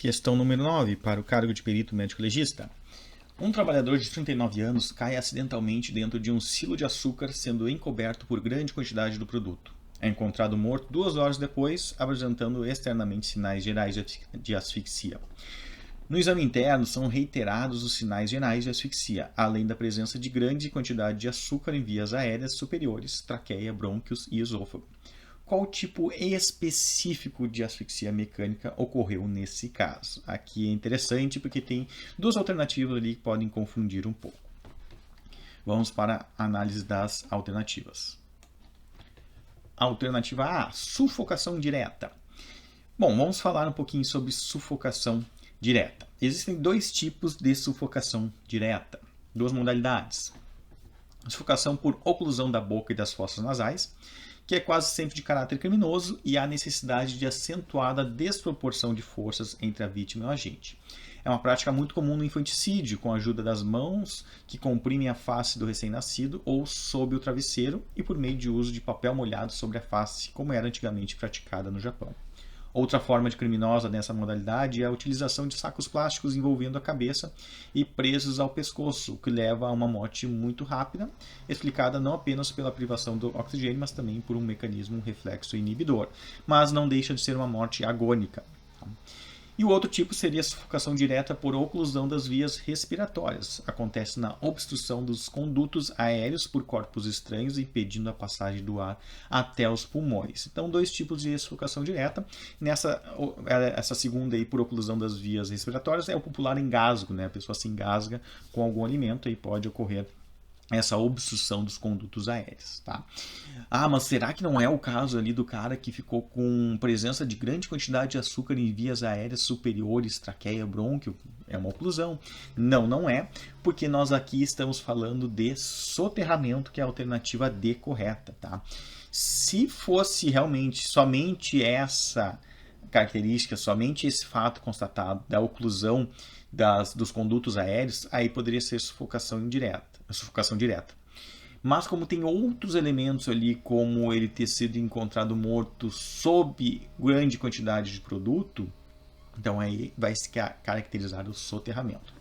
Questão número 9, para o cargo de perito médico-legista. Um trabalhador de 39 anos cai acidentalmente dentro de um silo de açúcar, sendo encoberto por grande quantidade do produto. É encontrado morto 2 horas depois, apresentando externamente sinais gerais de asfixia. No exame interno, são reiterados os sinais gerais de asfixia, além da presença de grande quantidade de açúcar em vias aéreas superiores, traqueia, brônquios e esôfago. Qual tipo específico de asfixia mecânica ocorreu nesse caso? Aqui é interessante porque tem duas alternativas ali que podem confundir um pouco. Vamos para a análise das alternativas. Alternativa A, sufocação direta. Bom, vamos falar um pouquinho sobre sufocação direta. Existem dois tipos de sufocação direta, duas modalidades. Sufocação por oclusão da boca e das fossas nasais, que é quase sempre de caráter criminoso e há necessidade de acentuada desproporção de forças entre a vítima e o agente. É uma prática muito comum no infanticídio, com a ajuda das mãos que comprimem a face do recém-nascido ou sob o travesseiro e por meio de uso de papel molhado sobre a face, como era antigamente praticada no Japão. Outra forma de criminosa nessa modalidade é a utilização de sacos plásticos envolvendo a cabeça e presos ao pescoço, o que leva a uma morte muito rápida, explicada não apenas pela privação do oxigênio, mas também por um mecanismo reflexo inibidor. Mas não deixa de ser uma morte agônica. E o outro tipo seria a sufocação direta por oclusão das vias respiratórias. Acontece na obstrução dos condutos aéreos por corpos estranhos, impedindo a passagem do ar até os pulmões. Então, dois tipos de sufocação direta. Essa segunda aí, por oclusão das vias respiratórias, é o popular engasgo, né? A pessoa se engasga com algum alimento e pode ocorrer essa obstrução dos condutos aéreos, tá? Ah, mas será que não é o caso ali do cara que ficou com presença de grande quantidade de açúcar em vias aéreas superiores, traqueia, brônquio? É uma oclusão. Não, não é, porque nós aqui estamos falando de soterramento, que é a alternativa D correta, tá? Se fosse realmente somente essa característica, somente esse fato constatado da oclusão dos condutos aéreos, aí poderia ser sufocação direta. Mas como tem outros elementos ali, como ele ter sido encontrado morto sob grande quantidade de produto, então aí vai se caracterizar o soterramento.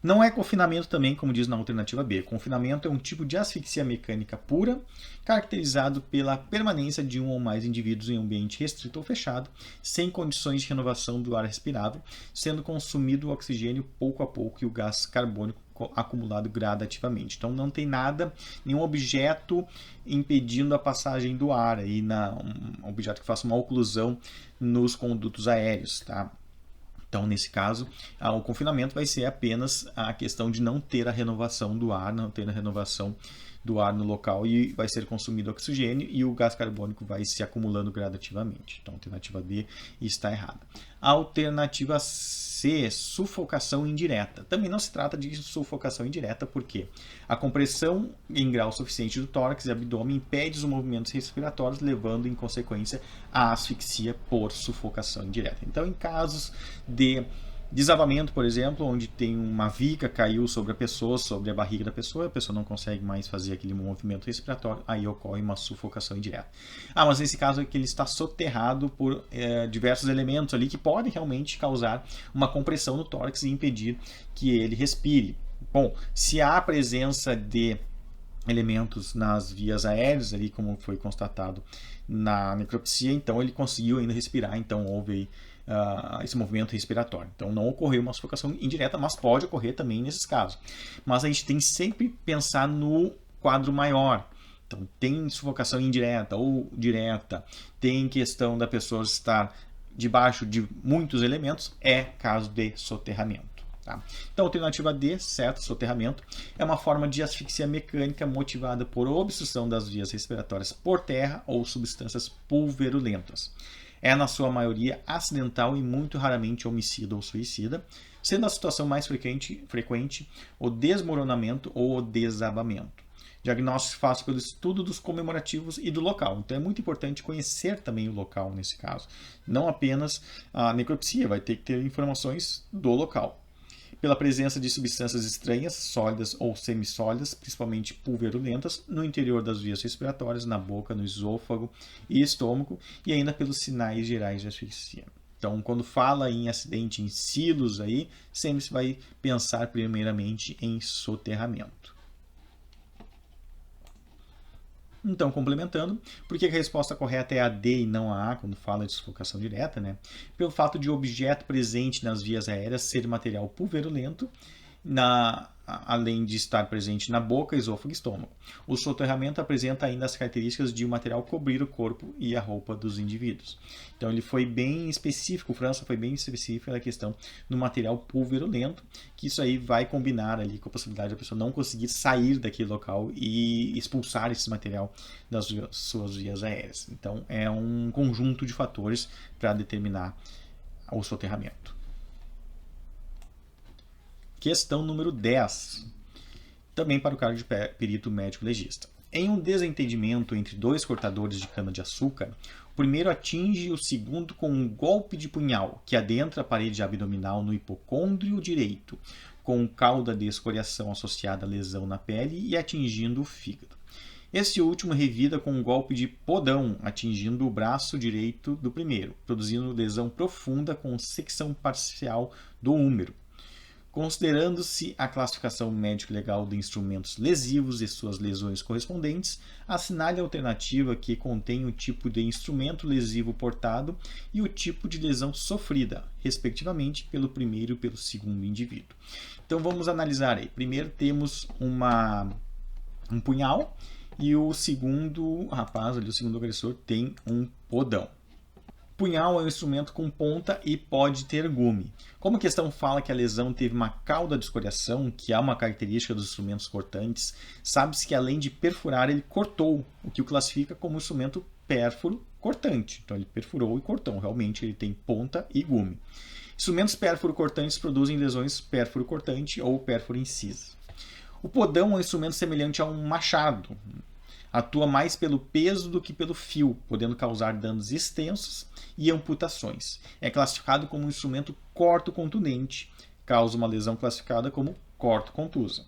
Não é confinamento também, como diz na alternativa B. Confinamento é um tipo de asfixia mecânica pura, caracterizado pela permanência de um ou mais indivíduos em um ambiente restrito ou fechado, sem condições de renovação do ar respirável, sendo consumido o oxigênio pouco a pouco e o gás carbônico acumulado gradativamente. Então não tem nada, nenhum objeto impedindo a passagem do ar, aí um objeto que faça uma oclusão nos condutos aéreos, tá? Então, nesse caso, o confinamento vai ser apenas a questão de não ter a renovação do ar, não ter a renovação do ar no local e vai ser consumido oxigênio e o gás carbônico vai se acumulando gradativamente. Então, a alternativa D está errada. A alternativa C, sufocação indireta. Também não se trata de sufocação indireta, porque a compressão em grau suficiente do tórax e abdômen impede os movimentos respiratórios, levando em consequência à asfixia por sufocação indireta. Então, em casos de desabamento, por exemplo, onde tem uma viga, caiu sobre a pessoa, sobre a barriga da pessoa, a pessoa não consegue mais fazer aquele movimento respiratório, aí ocorre uma sufocação indireta. Ah, mas nesse caso é que ele está soterrado por diversos elementos ali que podem realmente causar uma compressão no tórax e impedir que ele respire. Bom, se há presença de elementos nas vias aéreas, ali como foi constatado na necropsia, então ele conseguiu ainda respirar, então houve esse movimento respiratório. Então não ocorreu uma sufocação indireta, mas pode ocorrer também nesses casos. Mas a gente tem que sempre pensar no quadro maior. Então tem sufocação indireta ou direta, tem questão da pessoa estar debaixo de muitos elementos, é caso de soterramento. Tá? Então, a alternativa D, certo, soterramento, é uma forma de asfixia mecânica motivada por obstrução das vias respiratórias por terra ou substâncias pulverulentas. É, na sua maioria, acidental e muito raramente homicida ou suicida, sendo a situação mais frequente o desmoronamento ou o desabamento. Diagnóstico fácil pelo estudo dos comemorativos e do local. Então é muito importante conhecer também o local nesse caso. Não apenas a necropsia, vai ter que ter informações do local. Pela presença de substâncias estranhas, sólidas ou semissólidas, principalmente pulverulentas, no interior das vias respiratórias, na boca, no esôfago e estômago, e ainda pelos sinais gerais de asfixia. Então, quando fala em acidente em silos, aí, sempre se vai pensar primeiramente em soterramento. Então, complementando, por que a resposta correta é a D e não a quando fala de sufocação direta, né? Pelo fato de o objeto presente nas vias aéreas ser material pulverulento, além de estar presente na boca, esôfago e estômago. O soterramento apresenta ainda as características de o material cobrir o corpo e a roupa dos indivíduos. Então ele foi bem específico, o França foi bem específico na questão do material pulverulento, que isso aí vai combinar ali com a possibilidade da pessoa não conseguir sair daquele local e expulsar esse material das suas vias aéreas. Então é um conjunto de fatores para determinar o soterramento. Questão número 10, também para o cargo de perito médico legista. Em um desentendimento entre dois cortadores de cana-de-açúcar, o primeiro atinge o segundo com um golpe de punhal que adentra a parede abdominal no hipocôndrio direito, com cauda de escoriação associada à lesão na pele e atingindo o fígado. Este último revida com um golpe de podão, atingindo o braço direito do primeiro, produzindo lesão profunda com secção parcial do húmero. Considerando-se a classificação médico-legal de instrumentos lesivos e suas lesões correspondentes, assinale a alternativa que contém o tipo de instrumento lesivo portado e o tipo de lesão sofrida, respectivamente, pelo primeiro e pelo segundo indivíduo. Então vamos analisar aí. Primeiro temos um punhal e o segundo rapaz, ali, o segundo agressor, tem um podão. Punhal é um instrumento com ponta e pode ter gume. Como a questão fala que a lesão teve uma cauda de escoriação, que é uma característica dos instrumentos cortantes, sabe-se que além de perfurar, ele cortou, o que o classifica como instrumento pérfuro cortante. Então ele perfurou e cortou, realmente ele tem ponta e gume. Instrumentos pérfuro cortantes produzem lesões pérfuro cortante ou pérfuro incisa. O podão é um instrumento semelhante a um machado. Atua mais pelo peso do que pelo fio, podendo causar danos extensos e amputações. É classificado como um instrumento corto-contundente, causa uma lesão classificada como corto-contusa.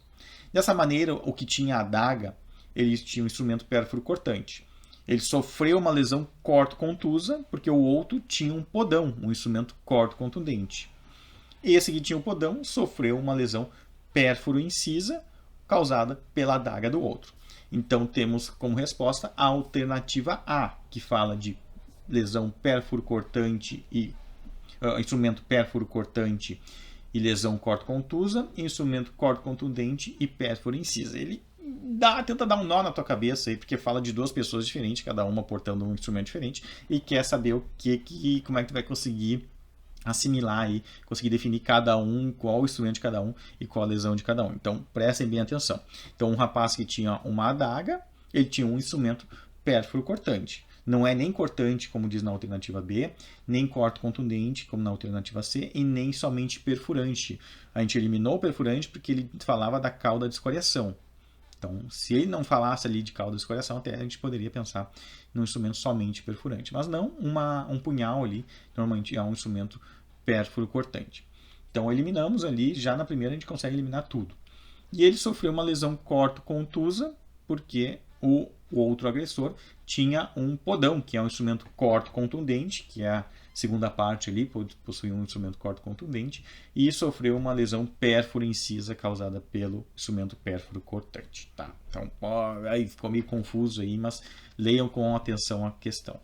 Dessa maneira, o que tinha a adaga, ele tinha um instrumento pérfuro cortante. Ele sofreu uma lesão corto-contusa, porque o outro tinha um podão, um instrumento corto-contundente. Esse que tinha o podão sofreu uma lesão pérfuro-incisa, causada pela adaga do outro. Então temos como resposta a alternativa A, que fala de lesão pérfuro cortante e instrumento pérfuro cortante e lesão corto-contusa, instrumento corto-contundente e pérfuro incisa. Ele tenta dar um nó na tua cabeça aí, porque fala de duas pessoas diferentes, cada uma portando um instrumento diferente, e quer saber como é que tu vai conseguir assimilar aí, conseguir definir cada um, qual o instrumento de cada um e qual a lesão de cada um. Então, prestem bem atenção. Então, um rapaz que tinha uma adaga, ele tinha um instrumento pérfuro cortante. Não é nem cortante, como diz na alternativa B, nem corto contundente, como na alternativa C, e nem somente perfurante. A gente eliminou o perfurante porque ele falava da cauda de escoriação. Então, se ele não falasse ali de cauda de escoriação, até a gente poderia pensar num instrumento somente perfurante. Mas não, um punhal ali, normalmente é um instrumento pérfuro cortante. Então, eliminamos ali, já na primeira a gente consegue eliminar tudo. E ele sofreu uma lesão corto-contusa, porque o outro agressor tinha um podão, que é um instrumento corto-contundente, que é a segunda parte ali, possui um instrumento corto-contundente, e sofreu uma lesão pérfuro-incisa causada pelo instrumento pérfuro cortante. Tá? Então, aí ficou meio confuso aí, mas leiam com atenção a questão.